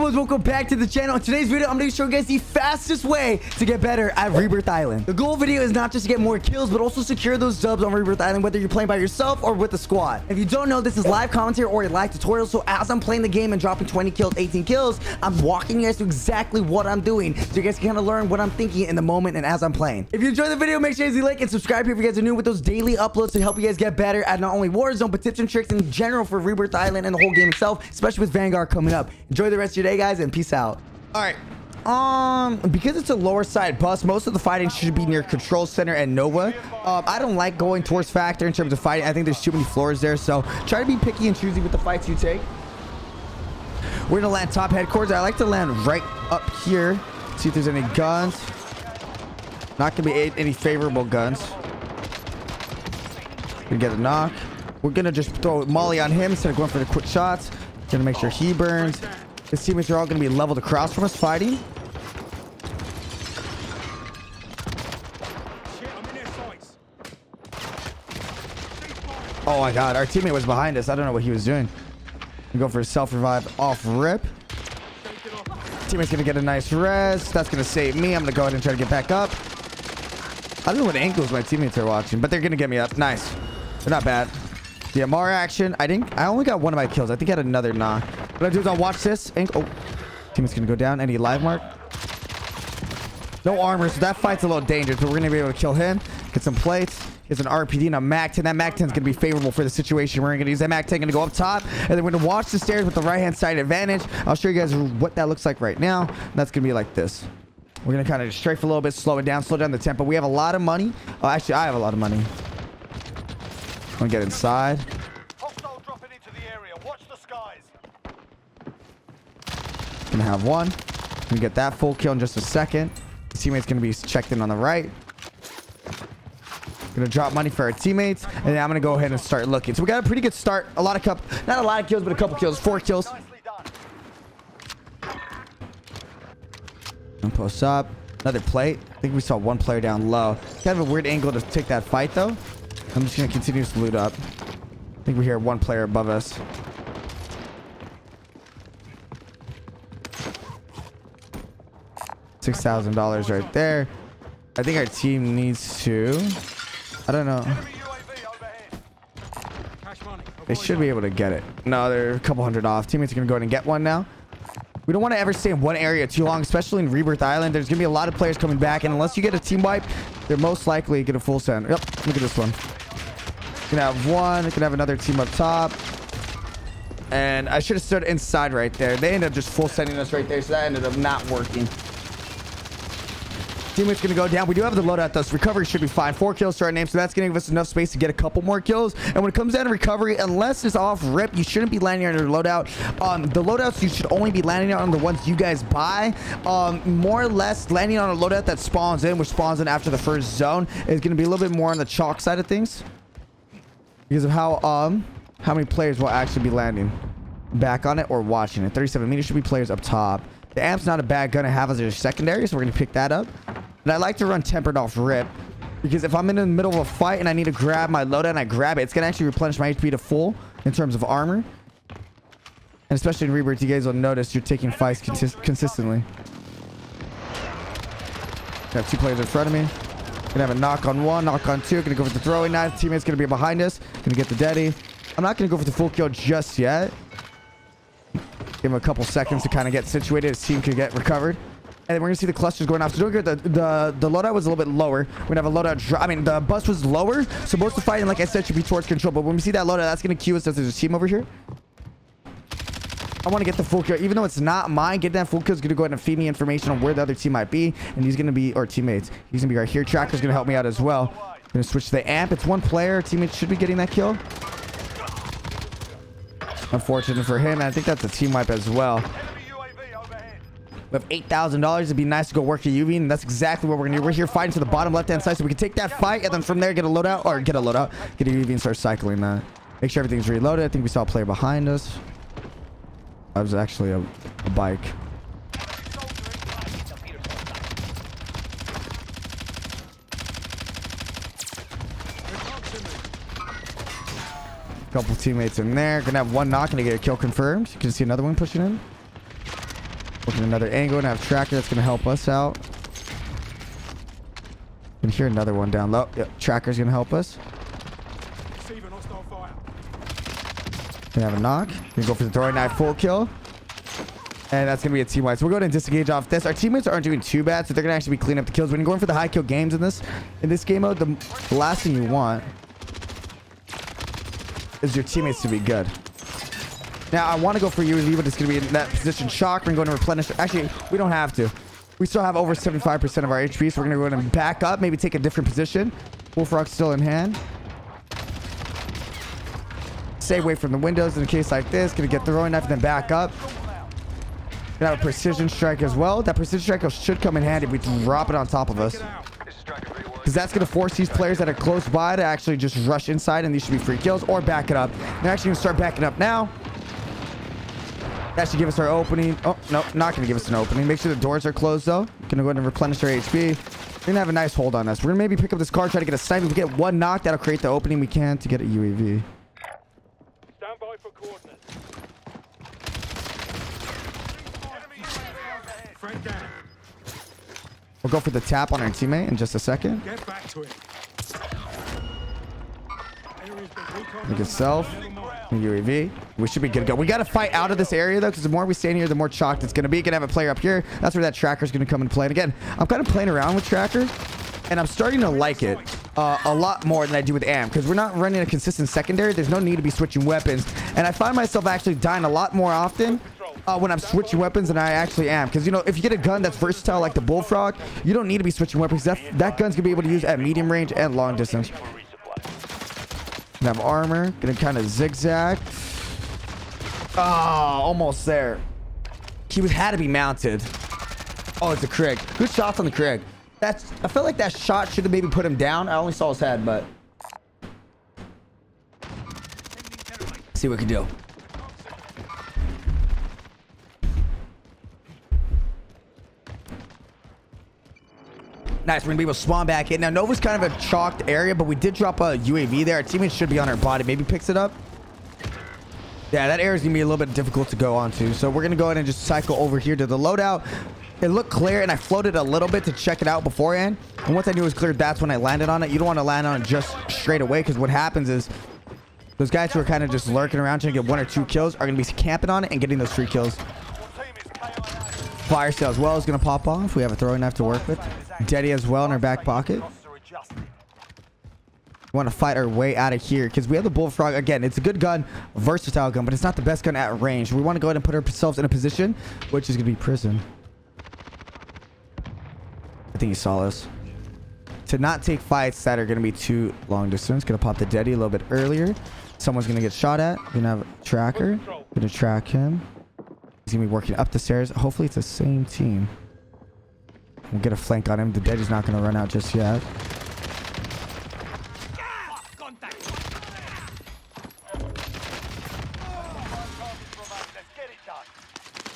everyone, welcome back to the channel. In today's video, I'm going to show you guys the fastest way to get better at Rebirth Island. The goal of the video is not just to get more kills, but also secure those dubs on Rebirth Island, whether you're playing by yourself or with a squad. If you don't know, this is live commentary or a live tutorial, so as I'm playing the game and dropping 20 kills, 18 kills, I'm walking you guys through exactly what I'm doing, so you guys can kind of learn what I'm thinking in the moment and as I'm playing. If you enjoyed the video, make sure you like and subscribe here if you guys are new with those daily uploads to help you guys get better at not only Warzone, but tips and tricks in general for Rebirth Island and the whole game itself, especially with Vanguard coming up. Enjoy the rest of your day, guys, and peace out. All right. Because it's a lower side bus, most of the fighting should be near Control Center and Nova. I don't like going towards Factor in terms of fighting. I think there's too many floors there, so try to be picky and choosy with the fights you take. We're gonna land top headquarters. I like to land right up here. See if there's any guns. Not gonna be any favorable guns. We get a knock. We're gonna just throw Molly on him instead of going for the quick shots. Gonna make sure he burns. His teammates are all gonna be leveled across from us fighting. Oh my god, our teammate was behind us. I don't know what he was doing. Go for a self-revive off rip. Teammate's gonna get a nice res. That's gonna save me. I'm gonna go ahead and try to get back up. I don't know what angles my teammates are watching, but they're gonna get me up. Nice. They're not bad. The MR action. I only got one of my kills. I think I had another knock. What I do is I'll watch this. Oh, teammate's gonna go down. Any live mark? No armor, so that fight's a little dangerous, but we're gonna be able to kill him. Get some plates. It's an RPD and a MAC-10. That MAC-10 is going to be favorable for the situation. We're going to use that MAC-10, going to go up top, and then we're going to watch the stairs with the right-hand side advantage. I'll show you guys what that looks like right now. That's going to be like this. We're going to kind of strafe a little bit, slow down the tempo. We have a lot of money. Oh, actually, I have a lot of money. I'm going to get inside. Hostile dropping into the area. Watch the skies. Going to have one. Going to get that full kill in just a second. His teammate's going to be checked in on the right. Gonna drop money for our teammates, and then I'm gonna go ahead and start looking. So we got a pretty good start. Not a lot of kills, but a couple kills. 4 kills. And post up. Another plate. I think we saw one player down low. Kind of a weird angle to take that fight, though. I'm just gonna continue to loot up. I think we hear one player above us. $6,000 right there. I think our team needs to. I don't know. They should be able to get it. No, they're a couple hundred off. Teammates are going to go ahead and get one now. We don't want to ever stay in one area too long, especially in Rebirth Island. There's going to be a lot of players coming back, and unless you get a team wipe, they're most likely get a full send. Yep, look at this one. Gonna have one. Gonna have another team up top. And I should have stood inside right there. They ended up just full sending us right there, so that ended up not working. Teammate's gonna go down. We do have the loadout though, so recovery should be fine. 4 kills to our name, so that's gonna give us enough space to get a couple more kills. And when it comes down to recovery, unless it's off rip, you shouldn't be landing on your loadout. The loadouts you should only be landing on the ones you guys buy. More or less landing on a loadout that spawns in, which spawns in after the first zone, is gonna be a little bit more on the chalk side of things because of how many players will actually be landing back on it or watching it. 37 meters should be players up top. The amp's not a bad gun to have as a secondary, so we're gonna pick that up. And I like to run tempered off rip because if I'm in the middle of a fight and I need to grab my loadout and I grab it, it's gonna actually replenish my HP to full in terms of armor. And especially in Rebirth, you guys will notice you're taking fights consistently. I have 2 players in front of me. Gonna have a knock on 1, knock on 2. Gonna go for the throwing knife. Teammate's gonna be behind us. Gonna get the deadie. I'm not gonna go for the full kill just yet. Give him a couple seconds to kind of get situated. His team can get recovered. And then we're gonna see the clusters going off. So don't get the loadout was a little bit lower. We're gonna have a loadout drop. I mean, the bus was lower, so most of the fighting, like I said, should be towards control. But when we see that loadout, that's gonna cue us that there's a team over here. I want to get the full kill, even though it's not mine. Getting that full kill is gonna go ahead and feed me information on where the other team might be, and he's gonna be, or teammates. He's gonna be right here. Tracker's gonna help me out as well. Gonna switch to the amp. It's one player. Teammates should be getting that kill. Unfortunate for him, and I think that's a team wipe as well. We have $8,000. It'd be nice to go work a UV, and that's exactly what we're gonna do. We're here fighting to the bottom left-hand side, so we can take that fight, and then from there get a UV, get a UV, and start cycling that. Make sure everything's reloaded. I think we saw a player behind us. That was actually a bike. Couple teammates in there. Gonna have one knock and get a kill confirmed. You can see another one pushing in. Looking at another angle and have tracker that's going to help us out. Can hear another one down low. Yep, tracker's going to help us. We have a knock. We go for the throwing knife full kill. And that's going to be a team wipe. So we're going to disengage off this. Our teammates aren't doing too bad, so they're going to actually be cleaning up the kills. When you're going for the high kill games in this game mode, the last thing you want is your teammates to be good. Now, I want to go for UAV, but it's going to be in that position shock. We're going to replenish. Actually, we don't have to. We still have over 75% of our HP, so we're going to go ahead and back up, maybe take a different position. Bullfrog's still in hand. Stay away from the windows in a case like this. Going to get throwing knife and then back up. Gonna have a precision strike as well. That precision strike should come in handy if we drop it on top of us. Because that's going to force these players that are close by to actually just rush inside, and these should be free kills, or back it up. They're actually going to start backing up now. That should give us our opening. Oh, no, not going to give us an opening. Make sure the doors are closed, though. Going to go ahead and replenish our HP. We're going to have a nice hold on us. We're going to maybe pick up this car, try to get a snipe. If we get one knock, that'll create the opening we can to get a UAV. Stand by for coordinates. We'll go for the tap on our teammate in just a second. Get back to it. Look at self. UAV. We should be good to go. We got to fight out of this area, though, because the more we stay in here, the more chalked it's going to be. Going to have a player up here. That's where that tracker's going to come and play. And again, I'm kind of playing around with tracker, and I'm starting to like it a lot more than I do with AM, because we're not running a consistent secondary. There's no need to be switching weapons. And I find myself actually dying a lot more often when I'm switching weapons than I actually am. Because, you know, if you get a gun that's versatile like the Bullfrog, you don't need to be switching weapons. That gun's going to be able to use at medium range and long distance. Gonna have armor. Gonna kind of zigzag. Oh, almost there. He had to be mounted. Oh, it's a Krig. Good shots on the Krig. I felt like that shot should have maybe put him down. I only saw his head, but see what we can do. Nice, we're gonna be able to spawn back in. Now, Nova's kind of a chalked area, but we did drop a UAV there. Our teammate should be on our body. Maybe picks it up. Yeah, that area is gonna be a little bit difficult to go onto. So we're gonna go ahead and just cycle over here to the loadout. It looked clear, and I floated a little bit to check it out beforehand. And once I knew it was clear, that's when I landed on it. You don't want to land on it just straight away, because what happens is those guys who are kind of just lurking around trying to get 1 or 2 kills are gonna be camping on it and getting those free kills. Fire sale as well is going to pop off. We have a throwing knife to work with. Daddy as well in our back pocket. We want to fight our way out of here because we have the Bullfrog. Again, it's a good gun, versatile gun, but it's not the best gun at range. We want to go ahead and put ourselves in a position, which is going to be prison. I think he saw us. To not take fights that are going to be too long distance. Going to pop the Daddy a little bit earlier. Someone's going to get shot at. Going to have a tracker. Going to track him. He's going to be working up the stairs. Hopefully it's the same team. We'll get a flank on him. The Daddy's not going to run out just yet.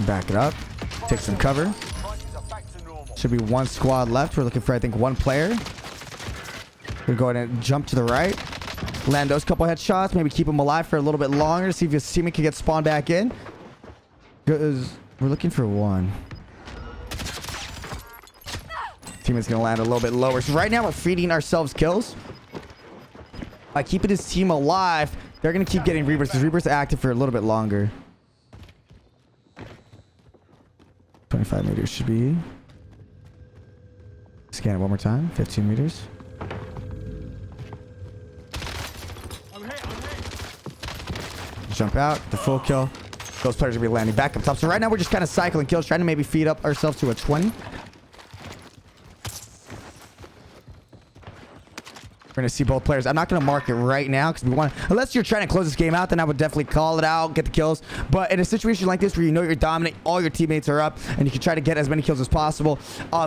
Back it up. Take some cover. Should be 1 squad left. We're looking for, I think, 1 player. We're going to jump to the right. Land those couple headshots. Maybe keep him alive for a little bit longer to see if his teammate can get spawned back in. Because we're looking for 1. Teammate's going to land a little bit lower. So right now we're feeding ourselves kills. By keeping his team alive, they're going to keep getting rebirths. Because rebirths are active for a little bit longer. 25 meters should be. Scan it one more time. 15 meters. Jump out. The full kill. Those players will be landing back up top. So right now we're just kind of cycling kills, trying to maybe feed up ourselves to a 20. We're going to see both players. I'm not going to mark it right now because we want, unless you're trying to close this game out, then I would definitely call it out, get the kills. But in a situation like this where you know you're dominant, all your teammates are up, and you can try to get as many kills as possible,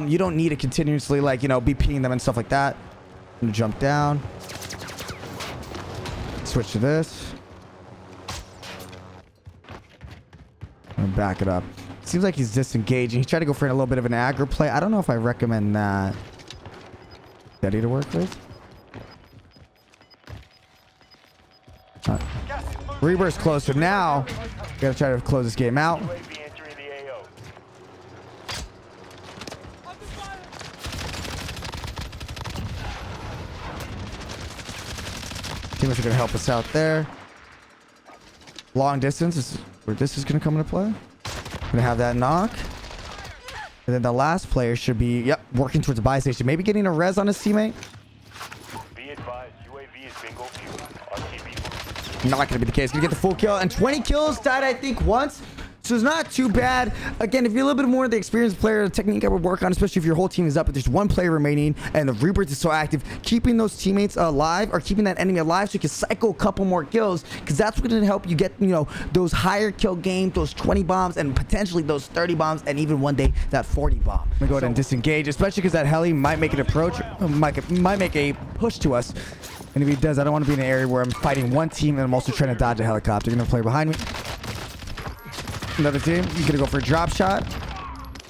you don't need to continuously, like, you know, be pinging them and stuff like that. I'm going to jump down. Switch to this. And back it up. Seems like he's disengaging. He's trying to go for a little bit of an aggro play. I don't know if I recommend that. Daddy to work with. Rebirth's closer now. We gotta try to close this game out. Teammates are gonna help us out there. Long distance is where this is gonna come into play. Gonna have that knock. And then the last player should be, yep, working towards the buy station. Maybe getting a res on his teammate. Be advised, UAV is bingo fuel. RTB. Not gonna be the case. Gonna get the full kill. And 20 kills, died I think once. So it's not too bad. Again, if you're a little bit more of the experienced player, the technique I would work on, especially if your whole team is up, but there's one player remaining and the Rebirth is so active, keeping those teammates alive or keeping that enemy alive so you can cycle a couple more kills, because that's what's going to help you get, you know, those higher kill games, those 20 bombs, and potentially those 30 bombs, and even one day that 40 bomb. I'm gonna go ahead and disengage, especially because that heli might make an approach, might make a push to us. And if he does, I don't want to be in an area where I'm fighting one team and I'm also trying to dodge a helicopter. You're gonna play behind me. Another team, you're gonna go for a drop shot.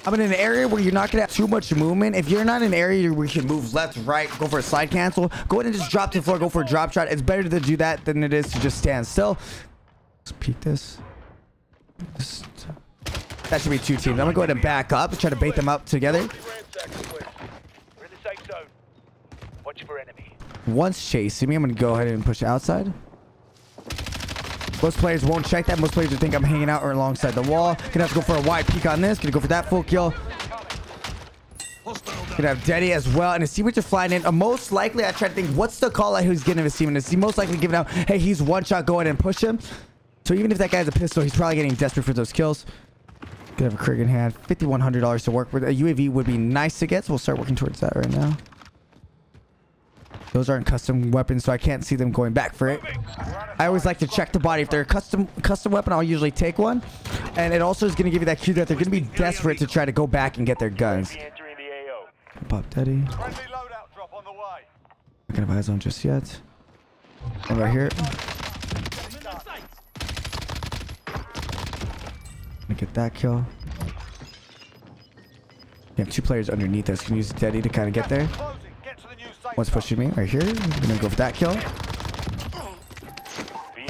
I'm in an area where you're not gonna have too much movement. If you're not in an area where you can move left, right, go for a slide cancel, go ahead and just drop to the floor, go for a drop shot. It's better to do that than it is to just stand still. Let's peek this. That should be two teams. I'm gonna go ahead and back up and try to bait them up together. We're in the safe zone. Watch for enemy. One's chasing me. I'm gonna go ahead and push outside. Most players won't check that. Most players will think I'm hanging out or alongside the wall. Gonna have to go for a wide peek on this. Gonna go for that full kill. Gonna have Deddy as well. And his teammates are flying in. Most likely, I try to think, what's the call out who's getting his team? And is he most likely giving out, hey, he's one shot, go ahead and push him. So even if that guy's a pistol, he's probably getting desperate for those kills. Gonna have a Krieg in hand. $5,100 to work with. A UAV would be nice to get, so we'll start working towards that right now. Those aren't custom weapons, so I can't see them going back for it. I always like to check the body. If they're a custom weapon, I'll usually take one. And it also is going to give you that cue that they're going to be desperate to try to go back and get their guns. Entering the AO. Pop Deddy. Friendly loadout drop on the way. Not going to buy zone just yet. One right here. Gonna get that kill. You have two players underneath us. You can use Deddy to kind of get there. One's pushing me right here. I'm gonna go for that kill.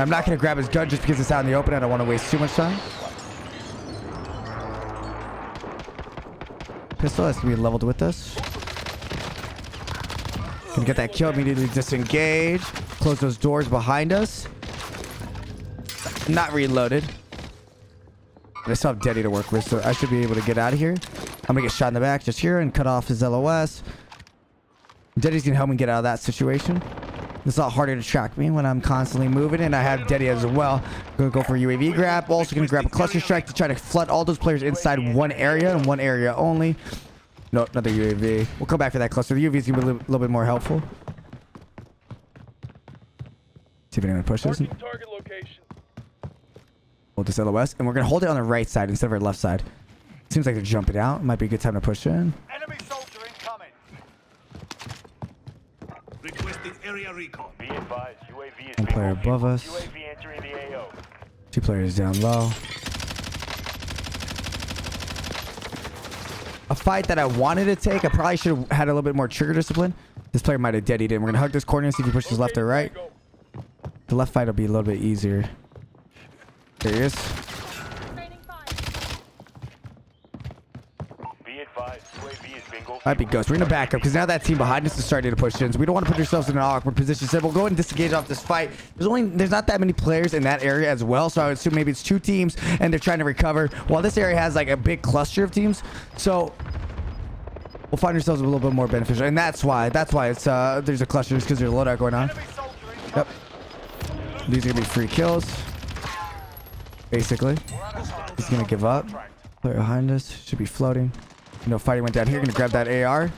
I'm not gonna grab his gun just because it's out in the open. I don't want to waste too much time. Pistol has to be leveled with us. Gonna get that kill. Immediately disengage. Close those doors behind us. Not reloaded. I still have Deddy to work with, so I should be able to get out of here. I'm gonna get shot in the back just here and cut off his LOS. Deddy's gonna help me get out of that situation. It's a lot harder to track me when I'm constantly moving, and I have Deddy as well. Gonna go for a UAV grab. Also gonna grab a cluster strike to try to flood all those players inside one area and one area only. No, another UAV. We'll come back for that cluster. The UAV is gonna be a little bit more helpful. See if anyone pushes. Target location. Hold this LOS, and we're gonna hold it on the right side instead of our left side. Seems like they're jumping out. Might be a good time to push in. Enemy soldier incoming. Requesting area recon. Be advised, UAV is One player above us. UAV entering the AO. Two players down low. A fight that I wanted to take. I probably should have had a little bit more trigger discipline. This player might have deadied in. We're gonna hug this corner and see if he pushes left or right. The left fight will be a little bit easier. There he is. Be advised, UAV is bingo. Might be Ghost. We're gonna back up because now that team behind us is starting to push in. So we don't want to put ourselves in an awkward position. So we'll go ahead and disengage off this fight. There's not that many players in that area as well. So I would assume maybe it's two teams and they're trying to recover. While this area has like a big cluster of teams. So we'll find ourselves a little bit more beneficial. And that's why it's there's a cluster, just because there's a loadout going on. Yep. These are gonna be free kills. Basically. He's gonna give up. Player behind us should be floating. No fighting went down here. Gonna grab that AR.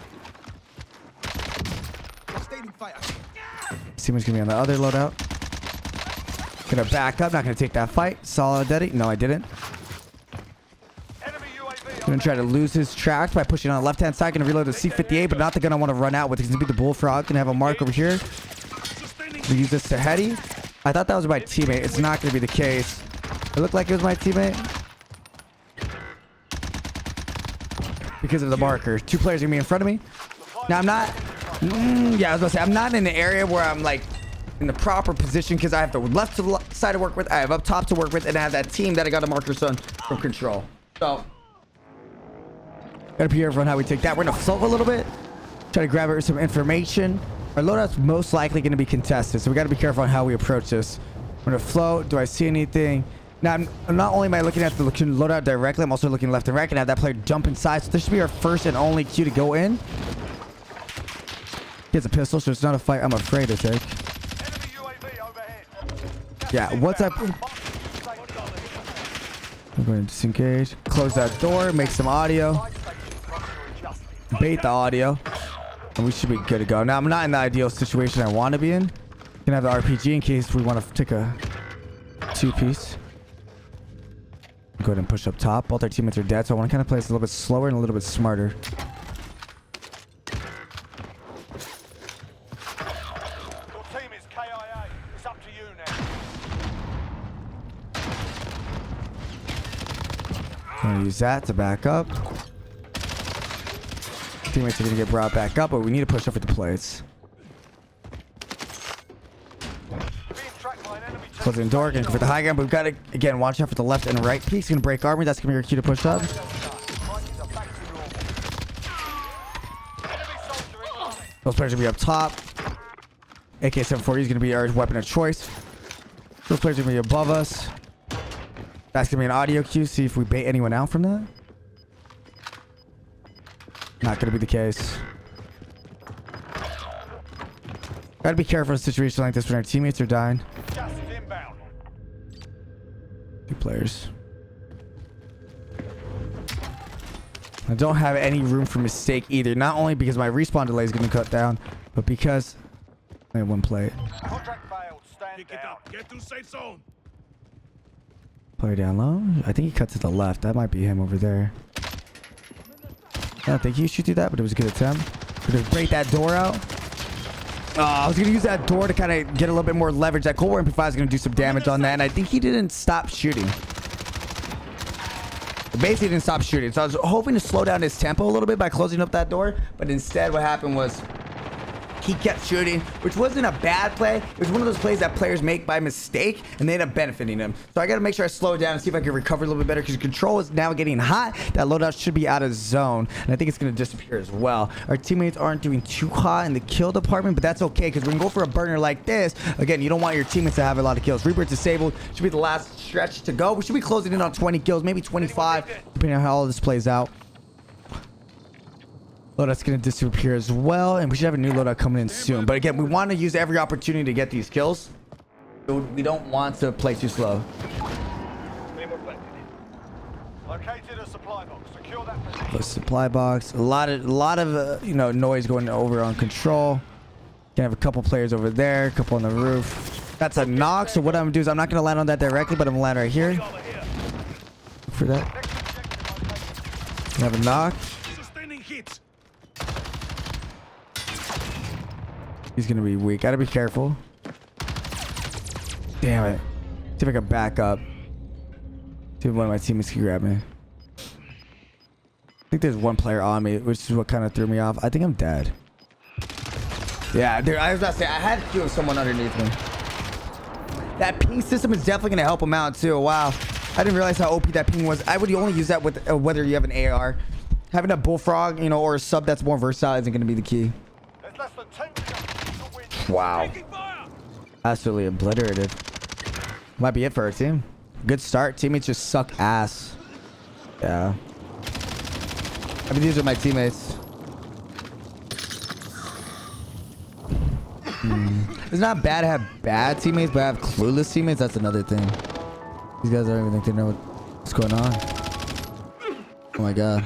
Team's gonna be on the other loadout. Gonna back up. Not gonna take that fight. Solid Deddy. No, I didn't. Gonna try to lose his track by pushing on the left hand side. Gonna reload the C58, but not the gun I want to run out with. It's gonna be the bullfrog. Gonna have a mark over here. Gonna use this to heady. I thought that was my teammate. It's not gonna be the case. It looked like it was my teammate because of the marker. Two players are gonna be in front of me. Now I'm not. Yeah, I was gonna say I'm not in an area where I'm like in the proper position because I have the left side to work with, I have up top to work with, and I have that team that I got a marker son from control. So gotta be careful on how we take that. We're gonna float a little bit, try to grab some information. Our loadout's most likely going to be contested, so we got to be careful on how we approach this. I'm going to float. Do I see anything? Now, I'm not only am I looking at the loadout directly, I'm also looking left and right and have that player jump inside. So this should be our first and only cue to go in. He has a pistol, so it's not a fight I'm afraid to take. Yeah, what's up? I'm going to disengage. Close that door. Make some audio. Bait the audio. And we should be good to go. Now, I'm not in the ideal situation I want to be in. Can have the RPG in case we want to take a 2-piece. Go ahead and push up top. Both our teammates are dead, so I want to kind of play this a little bit slower and a little bit smarter. Your team is KIA. It's up to you now. I'm gonna use that to back up. Teammates are gonna get brought back up, but we need to push up for the plates. Closing the door, gonna go for the high ground, but we've got to again watch out for the left and right peaks. Gonna break armor. That's gonna be our cue to push up. Those players are gonna be up top. AK-740 is gonna be our weapon of choice. Those players are gonna be above us. That's gonna be an audio cue. See if we bait anyone out from that. Not gonna be the case. Gotta be careful in a situation like this when our teammates are dying. Just inbound. 2 players. I don't have any room for mistake either. Not only because my respawn delay is gonna cut down, but because I have 1 plate. Contract failed. Stand Pick it down. up. Get to safe zone. Player down low. I think he cut to the left. That might be him over there. I don't think he should do that, but it was a good attempt. We're gonna break that door out. I was gonna use that door to kind of get a little bit more leverage. That Cold War MP5 is gonna do some damage on that, and I think he didn't stop shooting. Basically didn't stop shooting, so I was hoping to slow down his tempo a little bit by closing up that door, but instead what happened was he kept shooting, which wasn't a bad play. It was one of those plays that players make by mistake, and they end up benefiting them. So I got to make sure I slow it down and see if I can recover a little bit better, because control is now getting hot. That loadout should be out of zone, and I think it's going to disappear as well. Our teammates aren't doing too hot in the kill department, but that's okay, because we can go for a burner like this. Again, you don't want your teammates to have a lot of kills. Rebirth disabled. Should be the last stretch to go. We should be closing in on 20 kills, maybe 25, depending on how all this plays out. Loadout's gonna disappear as well, and we should have a new loadout coming in soon. But again, we want to use every opportunity to get these kills. So we don't want to play too slow. Located a supply box. Secure that position. The supply box. A lot of you know, noise going over on control. Can have a couple players over there, a couple on the roof. That's a knock. So what I'm gonna do is I'm not gonna land on that directly, but I'm gonna land right here. Look for that. Have a knock. Sustaining hits. He's gonna be weak. Gotta be careful. Damn it. See if I can back up. See if one of my teammates can grab me. I think there's 1 player on me, which is what kind of threw me off. I think I'm dead. Yeah, dude, I was about to say, I had to kill someone underneath me. That ping system is definitely gonna help him out too. Wow. I didn't realize how OP that ping was. I would only use that with whether you have an AR. Having a bullfrog, you know, or a sub that's more versatile isn't gonna be the key. There's less than 10 to win. Wow. Absolutely obliterated. Might be it for our team. Good start. Teammates just suck ass. Yeah. I mean, these are my teammates. It's not bad to have bad teammates, but I have clueless teammates. That's another thing. These guys don't even think they know what's going on. Oh my god.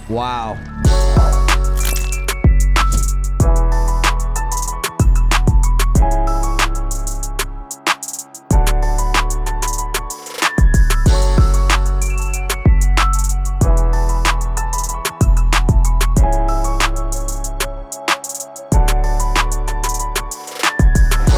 Wow.